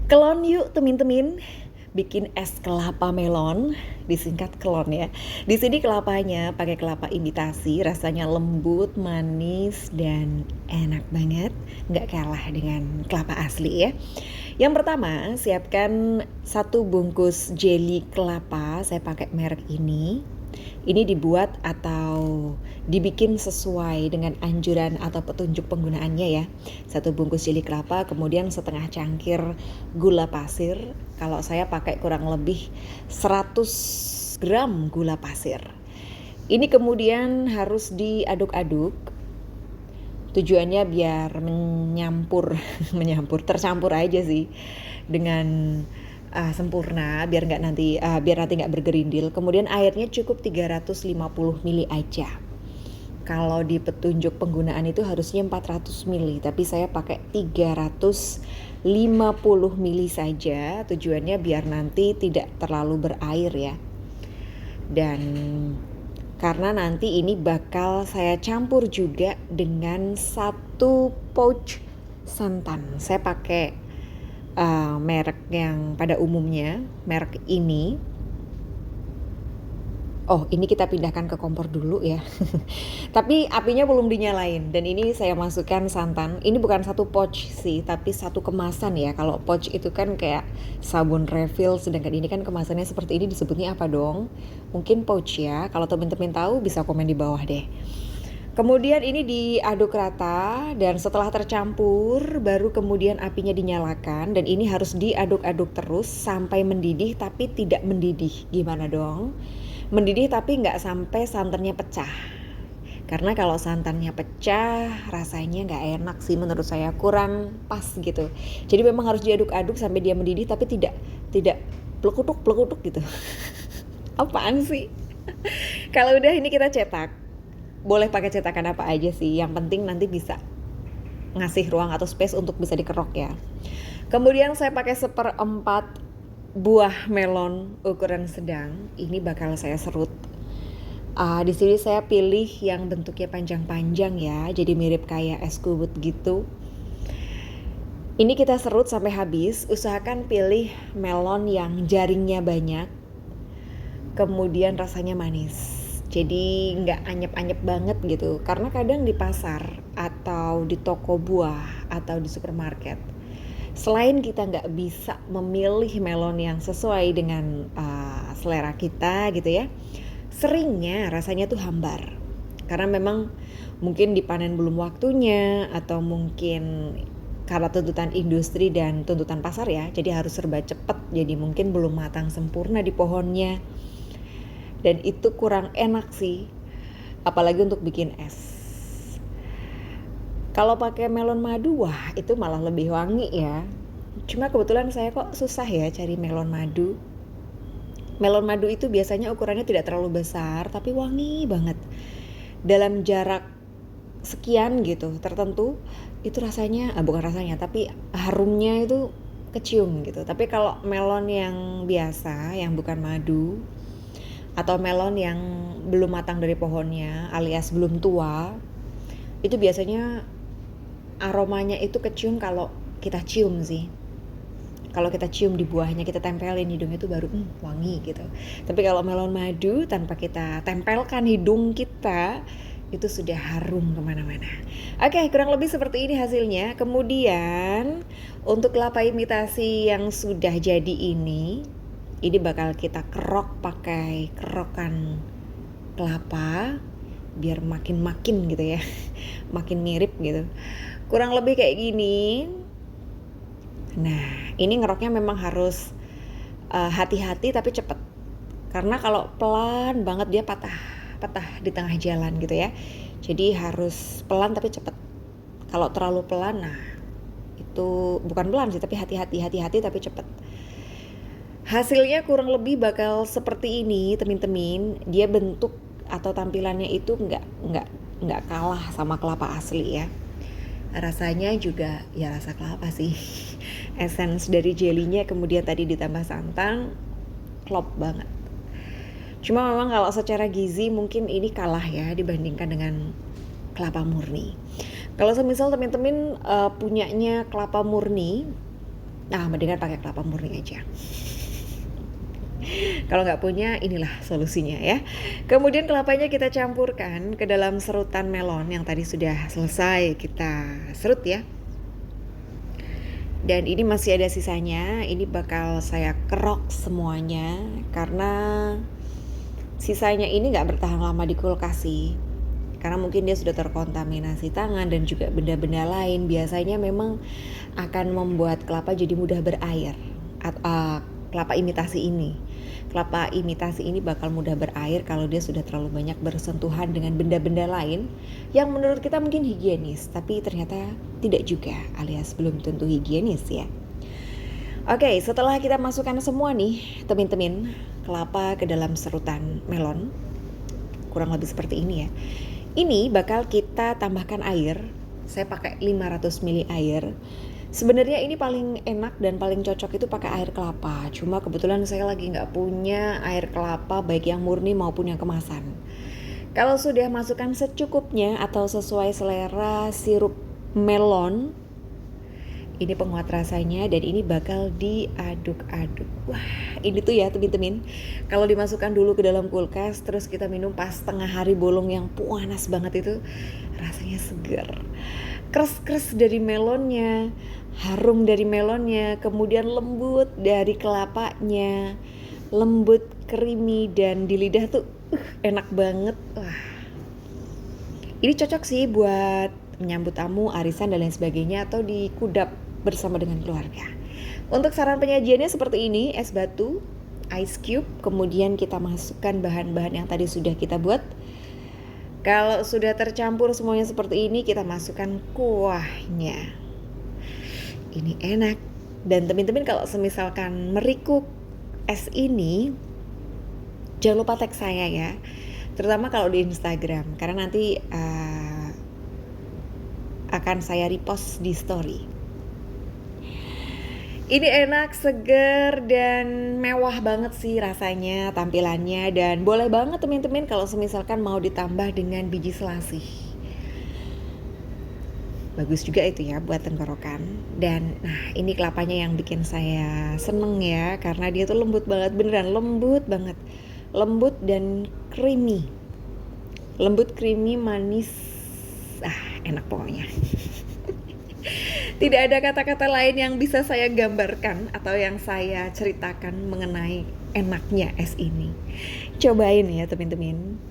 Kelon yuk temin-temin, bikin es kelapa melon, disingkat kelon ya. Di sini kelapanya pakai kelapa imitasi, rasanya lembut, manis, dan enak banget. Nggak kalah dengan kelapa asli ya. Yang pertama, siapkan 1 bungkus jelly kelapa, saya pakai merek ini. Ini dibuat atau dibikin sesuai dengan anjuran atau petunjuk penggunaannya ya. 1 bungkus jelly kelapa, kemudian setengah cangkir gula pasir. Kalau saya pakai kurang lebih 100 gram gula pasir. Ini kemudian harus diaduk-aduk. Tujuannya biar tercampur aja sih dengan sempurna, biar nanti nggak bergerindil. Kemudian airnya cukup 350 ml aja. Kalau di petunjuk penggunaan itu harusnya 400 ml, tapi saya pakai 350 ml saja. Tujuannya biar nanti tidak terlalu berair ya. Dan karena nanti ini bakal saya campur juga dengan 1 pouch santan. Saya pakai merek yang pada umumnya, merek ini. Oh, ini kita pindahkan ke kompor dulu ya. Tapi apinya belum dinyalain. Dan ini saya masukkan santan. Ini bukan 1 pouch sih, tapi 1 kemasan ya. Kalau pouch itu kan kayak sabun refill, sedangkan ini kan kemasannya seperti ini, disebutnya apa dong? Mungkin pouch ya. Kalau teman-teman tahu bisa komen di bawah deh. Kemudian ini diaduk rata, dan setelah tercampur baru kemudian apinya dinyalakan, dan ini harus diaduk-aduk terus sampai mendidih tapi tidak mendidih. Gimana dong? Mendidih tapi nggak sampai santannya pecah. Karena kalau santannya pecah rasanya nggak enak sih, menurut saya kurang pas gitu. Jadi memang harus diaduk-aduk sampai dia mendidih tapi tidak plekutuk gitu. Apaan sih? Kalau udah ini kita cetak. Boleh pakai cetakan apa aja sih, yang penting nanti bisa ngasih ruang atau space untuk bisa dikerok ya. Kemudian saya pakai 1/4 buah melon ukuran sedang. Ini bakal saya serut. Di sini saya pilih yang bentuknya panjang-panjang ya, jadi mirip kayak es kuwut gitu. Ini kita serut sampai habis. Usahakan pilih melon yang jaringnya banyak, kemudian rasanya manis. Jadi nggak anyep-anyep banget gitu. Karena kadang di pasar atau di toko buah atau di supermarket, selain kita nggak bisa memilih melon yang sesuai dengan selera kita gitu ya, seringnya rasanya tuh hambar. Karena memang mungkin dipanen belum waktunya, atau mungkin karena tuntutan industri dan tuntutan pasar ya, jadi harus serba cepet, jadi mungkin belum matang sempurna di pohonnya. Dan itu kurang enak sih, apalagi untuk bikin es. Kalau pakai melon madu, wah itu malah lebih wangi ya. Cuma kebetulan saya kok susah ya cari melon madu. Melon madu itu biasanya ukurannya tidak terlalu besar, tapi wangi banget. Dalam jarak sekian gitu, tertentu, itu rasanya, bukan rasanya, tapi harumnya itu kecium gitu. Tapi kalau melon yang biasa, yang bukan madu, atau melon yang belum matang dari pohonnya, alias belum tua, itu biasanya aromanya itu kecium kalau kita cium sih. Kalau kita cium di buahnya, kita tempelin hidungnya itu baru wangi gitu. Tapi kalau melon madu tanpa kita tempelkan hidung kita, itu sudah harum kemana-mana. Oke, kurang lebih seperti ini hasilnya. Kemudian untuk kelapa imitasi yang sudah jadi ini bakal kita kerok pakai kerokan kelapa biar makin gitu ya. Makin mirip gitu. Kurang lebih kayak gini. Nah, ini ngeroknya memang harus hati-hati tapi cepet. Karena kalau pelan banget dia patah di tengah jalan gitu ya. Jadi harus pelan tapi cepet. Kalau terlalu pelan, nah itu bukan pelan sih, tapi hati-hati tapi cepet. Hasilnya kurang lebih bakal seperti ini teman-teman. Dia bentuk atau tampilannya itu nggak kalah sama kelapa asli ya. Rasanya juga ya rasa kelapa sih. Essence dari jelinya kemudian tadi ditambah santan, klop banget. Cuma memang kalau secara gizi mungkin ini kalah ya dibandingkan dengan kelapa murni. Kalau semisal teman-teman punyanya kelapa murni, Nah, mendingan pakai kelapa murni aja. Kalau nggak punya, inilah solusinya ya. Kemudian kelapanya kita campurkan ke dalam serutan melon yang tadi sudah selesai kita serut ya. Dan ini masih ada sisanya, ini bakal saya kerok semuanya karena sisanya ini nggak bertahan lama di kulkas sih. Karena mungkin dia sudah terkontaminasi tangan dan juga benda-benda lain. Biasanya memang akan membuat kelapa jadi mudah berair. Kelapa imitasi ini. Kelapa imitasi ini bakal mudah berair kalau dia sudah terlalu banyak bersentuhan dengan benda-benda lain yang menurut kita mungkin higienis, tapi ternyata tidak juga, alias belum tentu higienis ya. Oke, setelah kita masukkan semua nih temin-temin kelapa ke dalam serutan melon, kurang lebih seperti ini ya. Ini bakal kita tambahkan air. Saya pakai 500 ml air. Sebenarnya ini paling enak dan paling cocok itu pakai air kelapa. Cuma kebetulan saya lagi nggak punya air kelapa baik yang murni maupun yang kemasan. Kalau sudah masukkan secukupnya atau sesuai selera sirup melon, ini penguat rasanya dan ini bakal diaduk-aduk. Wah, ini tuh ya temin-temin, kalau dimasukkan dulu ke dalam kulkas terus kita minum pas tengah hari bolong yang panas banget itu, rasanya segar. Kres-kres dari melonnya, harum dari melonnya, kemudian lembut dari kelapanya, lembut, creamy, dan di lidah tuh enak banget. Wah, ini cocok sih buat menyambut tamu, arisan, dan lain sebagainya, atau dikudap bersama dengan keluarga. Untuk saran penyajiannya seperti ini, es batu, ice cube, kemudian kita masukkan bahan-bahan yang tadi sudah kita buat. Kalau sudah tercampur semuanya seperti ini, kita masukkan kuahnya. Ini enak. Dan teman-teman kalau semisalkan merikuk es ini, jangan lupa tag saya ya. Terutama kalau di Instagram, karena nanti akan saya repost di story. Ini enak, seger, dan mewah banget sih rasanya, tampilannya. Dan boleh banget teman-teman kalau semisalkan mau ditambah dengan biji selasih. Bagus juga itu ya buat tenggorokan. Dan nah ini kelapanya yang bikin saya seneng ya, karena dia tuh lembut banget, beneran lembut banget. Lembut dan creamy. Lembut, creamy, manis. Enak pokoknya. Tidak ada kata-kata lain yang bisa saya gambarkan atau yang saya ceritakan mengenai enaknya es ini. Cobain ya teman-teman.